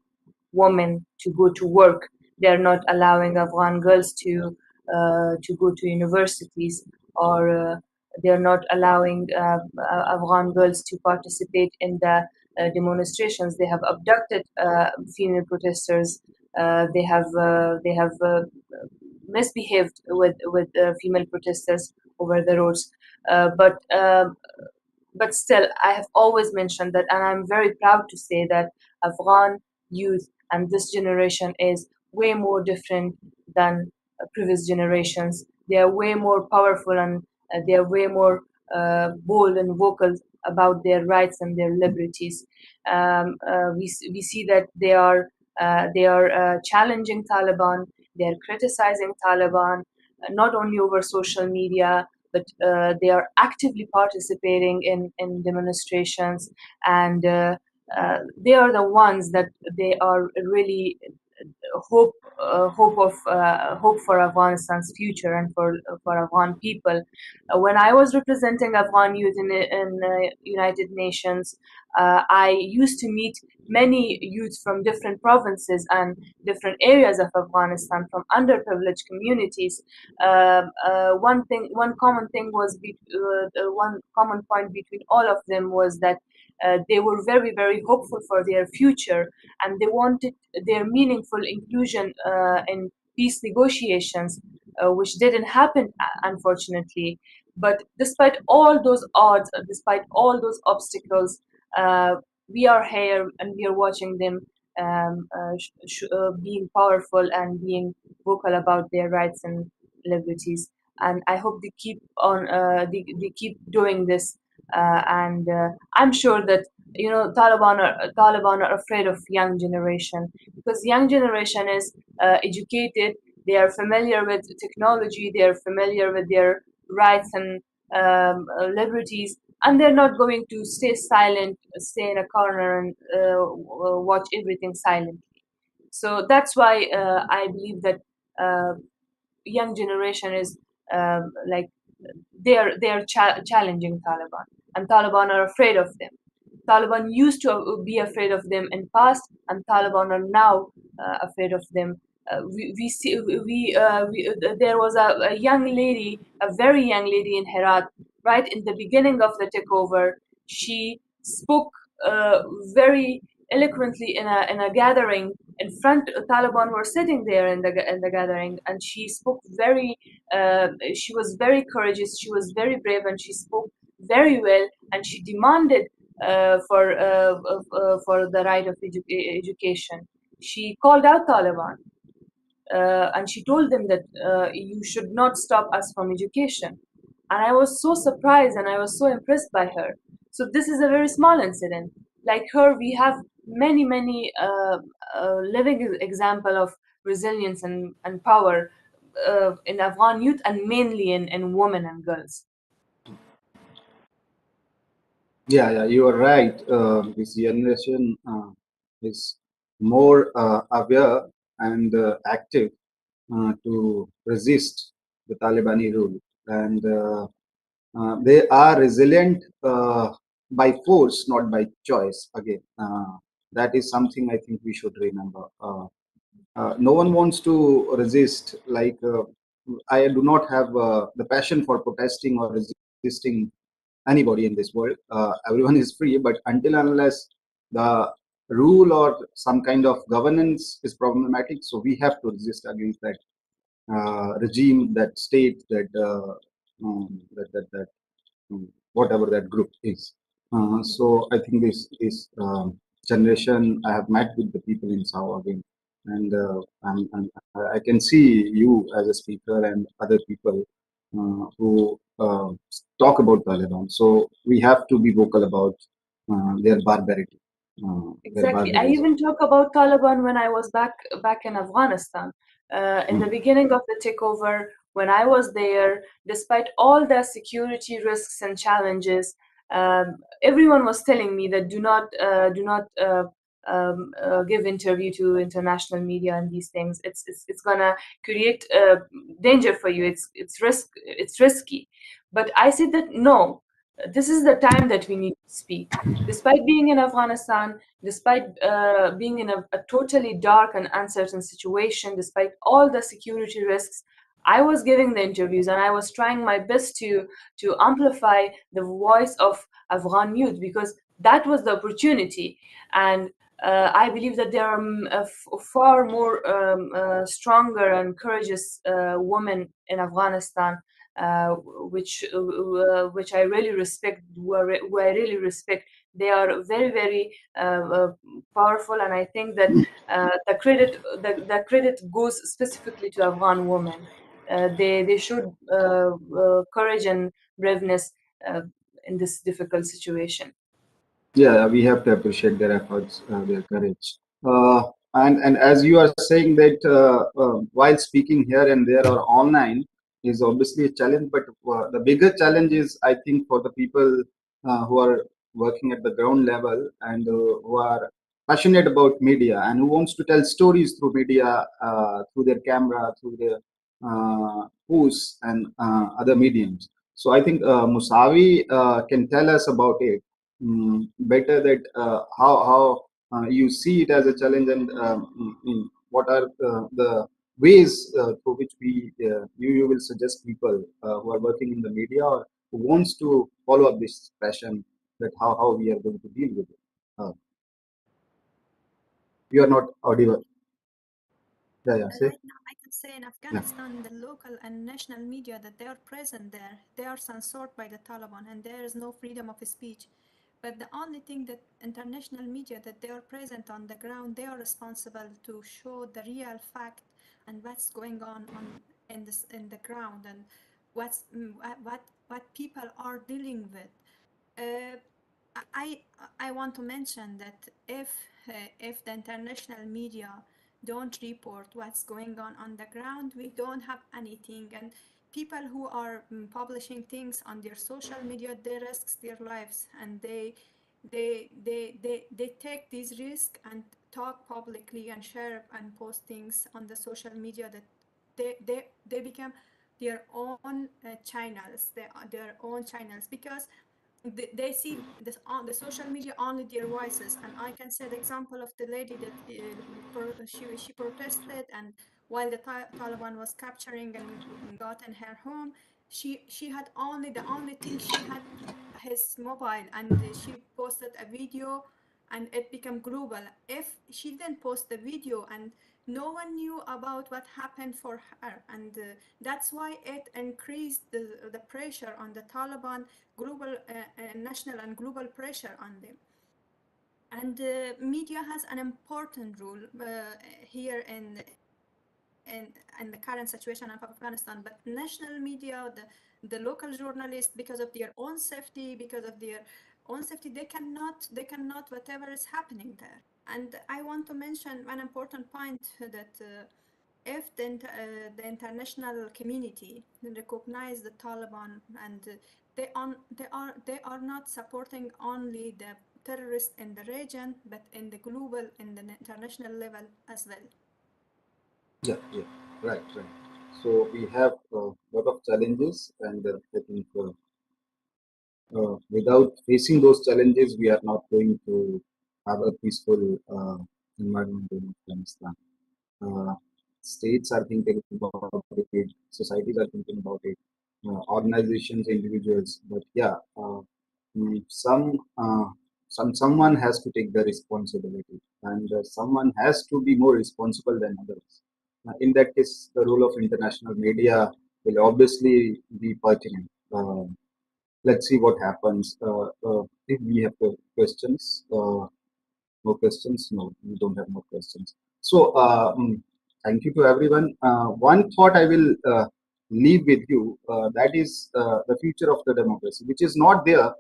women to go to work. They're not allowing Afghan girls to go to universities, or they're not allowing Afghan girls to participate in the demonstrations. They have abducted female protesters. They have misbehaved with female protesters over the roads. But still, I have always mentioned that, and I'm very proud to say that Afghan youth and this generation is way more different than previous generations. They are way more powerful, and they are way more bold and vocal about their rights and their liberties. We see that they are challenging Taliban. They are criticizing Taliban, not only over social media, but they are actively participating in demonstrations, and they are the ones that they are really hope for Afghanistan's future and for Afghan people. When I was representing Afghan youth in United Nations, I used to meet many youths from different provinces and different areas of Afghanistan, from underprivileged communities. One common thing was one common point between all of them was that they were very, very hopeful for their future, and they wanted their meaningful inclusion in peace negotiations, which didn't happen, unfortunately. But despite all those odds, despite all those obstacles, we are here and we are watching them being powerful and being vocal about their rights and liberties. And I hope they keep on, they keep doing this. And I'm sure that Taliban are afraid of young generation, because young generation is educated. They are familiar with technology. They are familiar with their rights and liberties, and they're not going to stay silent, stay in a corner and watch everything silently. So that's why I believe that young generation is like they are challenging Taliban, and Taliban are afraid of them. Taliban used to be afraid of them in past, and Taliban are now afraid of them. We see there was a young lady, a very young lady in Herat, right in the beginning of the takeover. She spoke very eloquently in a gathering in front. Taliban were sitting there in the gathering, and she spoke very. She was very courageous. She was very brave, and she spoke very well. And she demanded for the right of education. She called out Taliban. and she told them that you should not stop us from education. And I was so surprised and I was so impressed by her. So this is a very small incident. Like her, we have many living example of resilience and power in Afghan youth, and mainly in women and girls. Yeah, you are right. This generation is more aware and active to resist the Talibani rule, and they are resilient by force, not by choice. Again, that is something I think we should remember. No one wants to resist. Like I do not have the passion for protesting or resisting anybody in this world. Everyone is free, but until and unless the rule or some kind of governance is problematic, so we have to resist against that regime, that state, that whatever that group is. So I think this generation, I have met with the people in Sao again, and I can see you as a speaker and other people who talk about Taliban. So we have to be vocal about their barbarity, their Exactly. I barbarism. even talk about Taliban when I was back in Afghanistan. In the Mm. beginning of the takeover, when I was there, despite all the security risks and challenges, everyone was telling me that do not give interview to international media and these things. It's gonna create danger for you. It's risky. But I said that no, this is the time that we need to speak. Despite being in Afghanistan, despite being in a totally dark and uncertain situation, despite all the security risks, I was giving the interviews and I was trying my best to amplify the voice of Afghan youth, because that was the opportunity. And I believe that there are far more stronger and courageous women in Afghanistan, which I really respect. Who I really respect. They are very powerful, and I think that the credit goes specifically to Afghan women. They showed courage and braveness uh, in this difficult situation. Yeah, we have to appreciate their efforts, their courage. And as you are saying that while speaking here and there or online is obviously a challenge, but the bigger challenge is, I think, for the people who are working at the ground level and who are passionate about media and who wants to tell stories through media, through their camera, through their posts and other mediums. So I think Musawi can tell us about it better, that how you see it as a challenge, and what are the ways through which you will suggest people who are working in the media or who wants to follow up this passion, that how we are going to deal with it. You are not audible. Yeah, say. Right now, I can say in Yeah. Afghanistan, the local and national media that they are present there, they are censored by the Taliban, and there is no freedom of speech. But the only thing that international media that they are present on the ground, they are responsible to show the real fact and what's going on in the ground, and what people are dealing with. Uh, I I want to mention that if the international media don't report what's going on the ground, we don't have anything. And people who are publishing things on their social media, they risk their lives, and they take these risks and talk publicly and share and post things on the social media that they become their own channels, their own channels, because they see this on the social media only their voices. And I can say the example of the lady that she protested, and while the Taliban was capturing and got in her home, she had only the only thing she had his mobile, and she posted a video, and it became global. If she didn't post the video, and no one knew about what happened for her, and that's why it increased the pressure on the Taliban, global national and global pressure on them. And media has an important role here in the current situation of Afghanistan. But national media, the local journalists, because of their own safety, they cannot whatever is happening there. And I want to mention one important point that if the international community recognize the Taliban, and they are not supporting only the terrorists in the region, but in the global, in the international level as well. Yeah, yeah, right, right. So we have a lot of challenges, and I think without facing those challenges, we are not going to have a peaceful environment in Afghanistan. Uh, States are thinking about it, societies are thinking about it, organizations, individuals. But yeah, some someone has to take the responsibility, and someone has to be more responsible than others. In that case, the role of international media will obviously be pertinent. Let's see what happens. If we have questions, more questions? No, we don't have more questions. So, thank you to everyone. One thought I will leave with you, that is the future of the democracy, which is not there,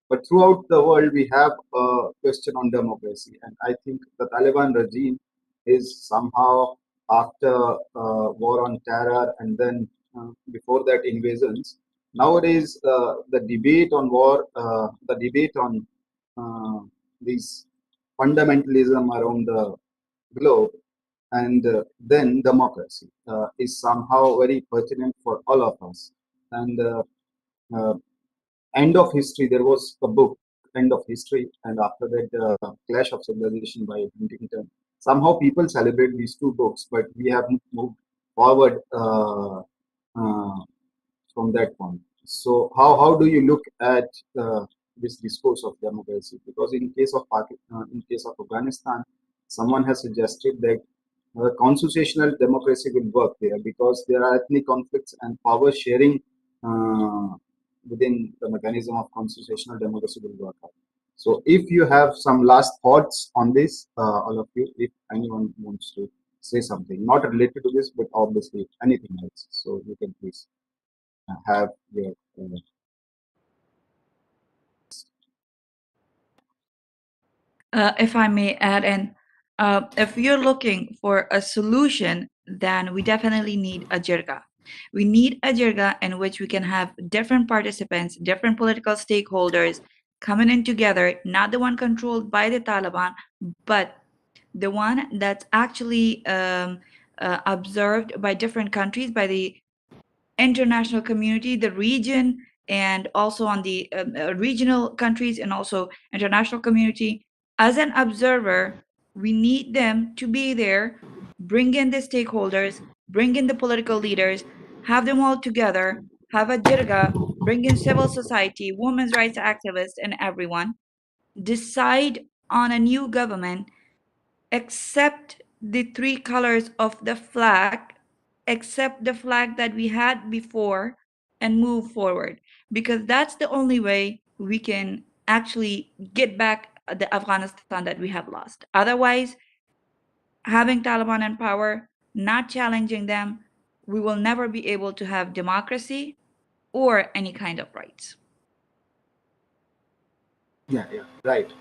but throughout the world we have a question on democracy. And I think the Taliban regime is somehow, after war on terror, and then before that invasions. Nowadays, the debate on war, the debate on these fundamentalism around the globe, and then democracy is somehow very pertinent for all of us. And uh, End of History, there was a book, End of History, and after that, Clash of Civilization by Huntington. Somehow people celebrate these two books, but we have moved forward uh, from that point. So how do you look at this discourse of democracy? Because in case of in case of Afghanistan, someone has suggested that constitutional democracy will work there because there are ethnic conflicts and power sharing uh, within the mechanism of constitutional democracy will work out. So if you have some last thoughts on this, all of you, if anyone wants to say something not related to this, but obviously anything else, so you can please have your If I may add in, if you're looking for a solution, then we definitely need a jirga. We need a jirga in which we can have different participants, different political stakeholders coming in together, not the one controlled by the Taliban, but the one that's actually observed by different countries, by the international community, the region, and also on the regional countries, and also international community. As an observer, we need them to be there, bring in the stakeholders, bring in the political leaders, have them all together, have a jirga, bring in civil society, women's rights activists, and everyone, decide on a new government, accept the three colors of the flag, accept the flag that we had before, and move forward. Because that's the only way we can actually get back the Afghanistan that we have lost. Otherwise, having Taliban in power, not challenging them, we will never be able to have democracy or any kind of rights. yeah, right.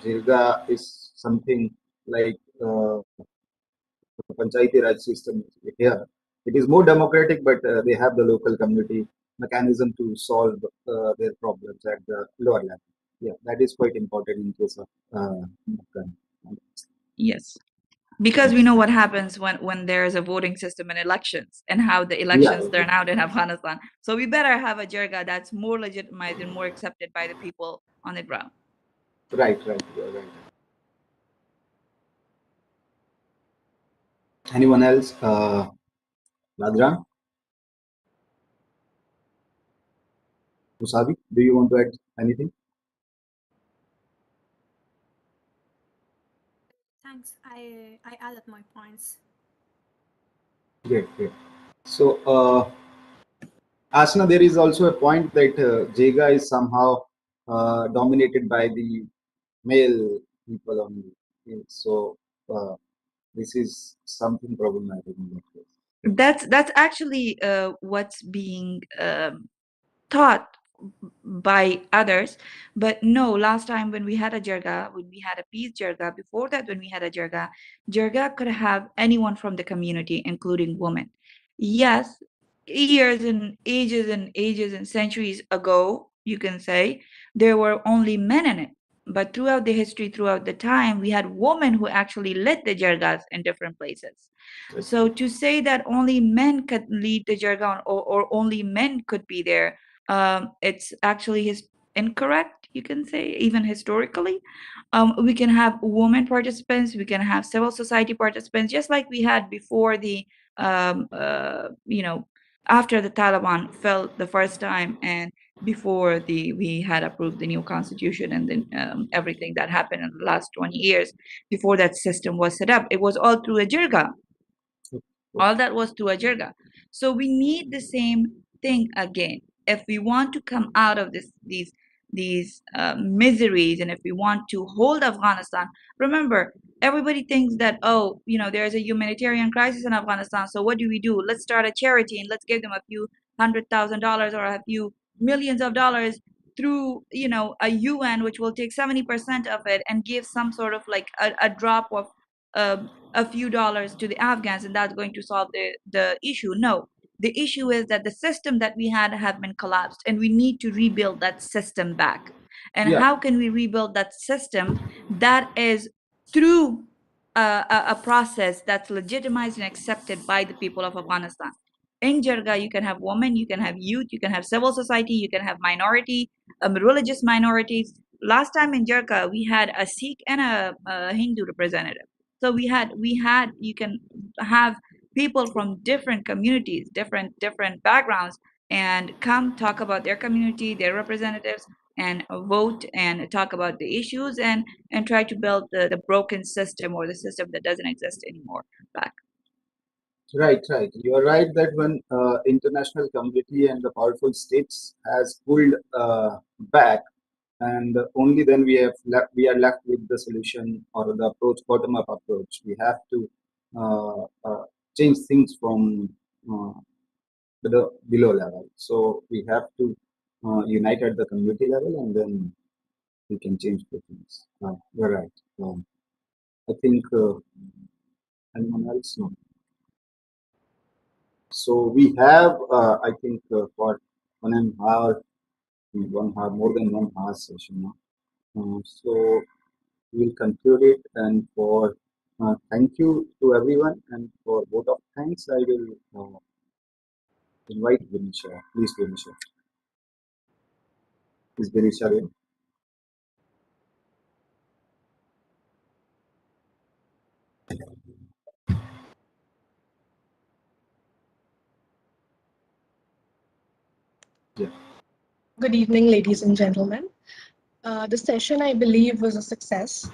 Jirga is something like the Panchayati Raj system here. It is more democratic, but they have the local community mechanism to solve their problems at the lower level. Yeah, that is quite important in case of Afghan. Yes. Because we know what happens when there is a voting system in elections and how the Yeah, elections turn out in Afghanistan. So we better have a jirga that's more legitimized and more accepted by the people on the ground. right, right, you're right. Anyone else? Radra, Musavi, do you want to add anything? Thanks. I added my points. Great, great. So, Asna, there is also a point that Jega is somehow dominated by the male people only. Okay, so, this is something problematic in that case. That's actually what's being taught by others. But no, last time when we had a jirga, when we had a peace jirga, before that when we had a jirga could have anyone from the community, including women. Yes, years and ages and centuries ago, you can say, there were only men in it. But throughout the history, throughout the time, we had women who actually led the jirgas in different places. So to say that only men could lead the jargon, or only men could be there, it's actually incorrect, you can say, even historically. We can have women participants, we can have civil society participants, just like we had before the, you know, after the Taliban fell the first time, and before we had approved the new constitution, and then everything that happened in the last 20 years before that system was set up. It was all through a jirga. All that was to a jirga. So we need the same thing again if we want to come out of these miseries, and if we want to hold Afghanistan. Remember, everybody thinks that, oh, you know, there's a humanitarian crisis in Afghanistan, so what do? Let's start a charity and let's give them a few $100,000 or a few millions of dollars through, you know, a UN, which will take 70% of it and give some sort of like a drop of a few dollars to the Afghans, and that's going to solve the issue. No, the issue is that the system that we had have been collapsed, and we need to rebuild that system back. And Yeah, how can we rebuild that system? That is through a process that's legitimized and accepted by the people of Afghanistan. In Jarga, you can have women, you can have youth, you can have civil society, you can have minority, religious minorities. Last time in Jarga, we had a Sikh and a Hindu representative. So we had you can have people from different communities, different backgrounds, and come talk about their community, their representatives, and vote and talk about the issues, and try to build the broken system, or the system that doesn't exist anymore, back. right, right. You are right that when international community and the powerful states has pulled back, and only then we are left with the solution or the approach, bottom up approach. We have to change things from the below level. So we have to unite at the community level, and then we can change the things. You're right. I think anyone else? No. So we have, I think, for 1.5 hour, 1 hour, more than 1 hour session now. So we'll conclude it. And for thank you to everyone, and for vote of thanks, I will invite Vinisha. Please, Vinisha. Is Vinisha in? Yeah. Good evening, ladies and gentlemen. The session, I believe, was a success.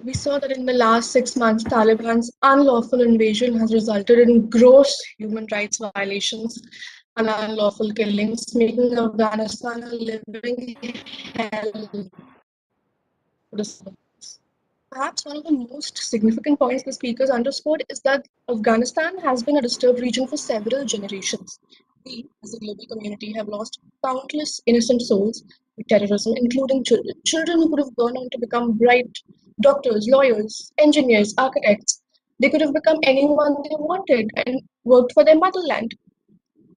We saw that in the last 6 months, Taliban's unlawful invasion has resulted in gross human rights violations and unlawful killings, making Afghanistan a living hell for the citizens. Perhaps one of the most significant points the speakers underscored is that Afghanistan has been a disturbed region for several generations. We, as a global community, have lost countless innocent souls to terrorism, including children. Children who could have gone on to become bright doctors, lawyers, engineers, architects. They could have become anyone they wanted and worked for their motherland.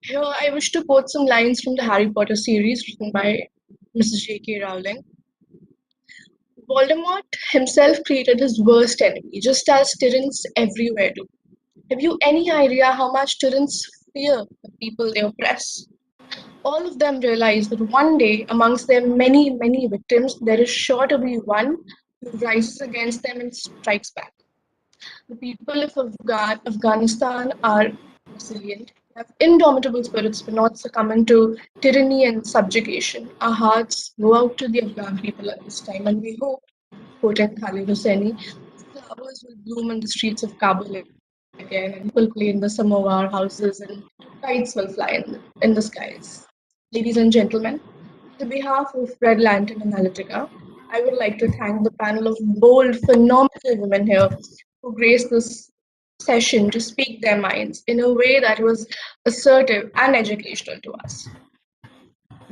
Here, I wish to quote some lines from the Harry Potter series written by Mrs. J.K. Rowling. Voldemort himself created his worst enemy, just as tyrants everywhere do. Have you any idea how much tyrants fear the people they oppress? All of them realize that one day, amongst their many, many victims, there is sure to be one who rises against them and strikes back. The people of Afghanistan are resilient, have indomitable spirits for not succumbing to tyranny and subjugation. Our hearts go out to the Afghan people at this time, and we hope, quoting Khalid Hosseini, flowers will bloom in the streets of Kabul again, and people play in the samovar houses, and kites will fly in the skies. Ladies and gentlemen, on the behalf of Red Lantern Analytica, I would like to thank the panel of bold, phenomenal women here who grace this session to speak their minds in a way that was assertive and educational to us.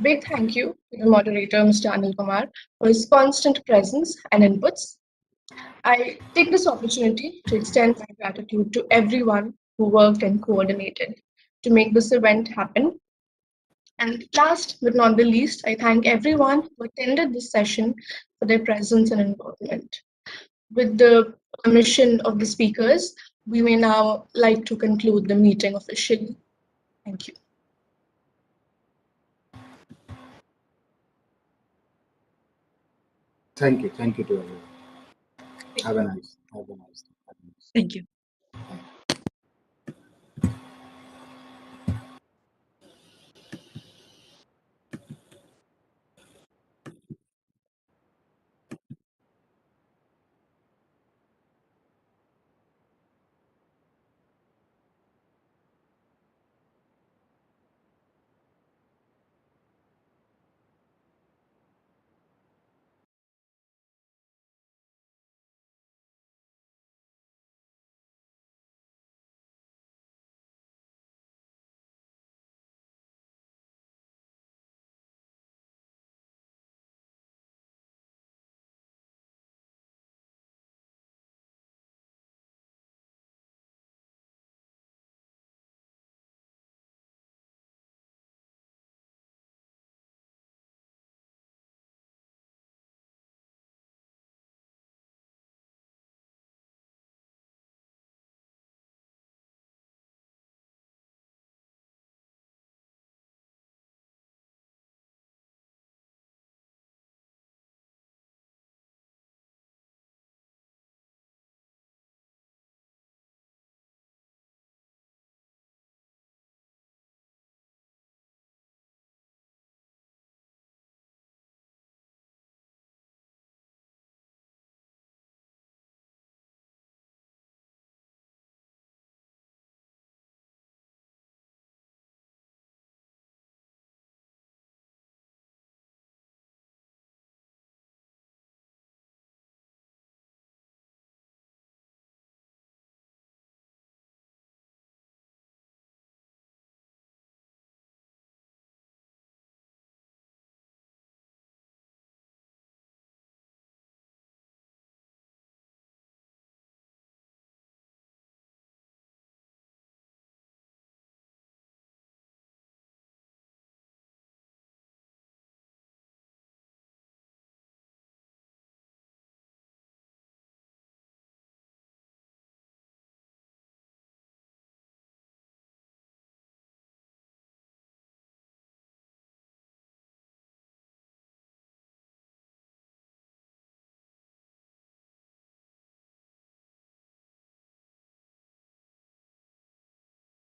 Big thank you to the moderator, Mr. Anil Kumar, for his constant presence and inputs. I take this opportunity to extend my gratitude to everyone who worked and coordinated to make this event happen. And last but not the least, I thank everyone who attended this session for their presence and involvement. With the permission of the speakers, we may now like to conclude the meeting officially. Thank you. Thank you to everyone. Have a nice day. Thank you. Thank you.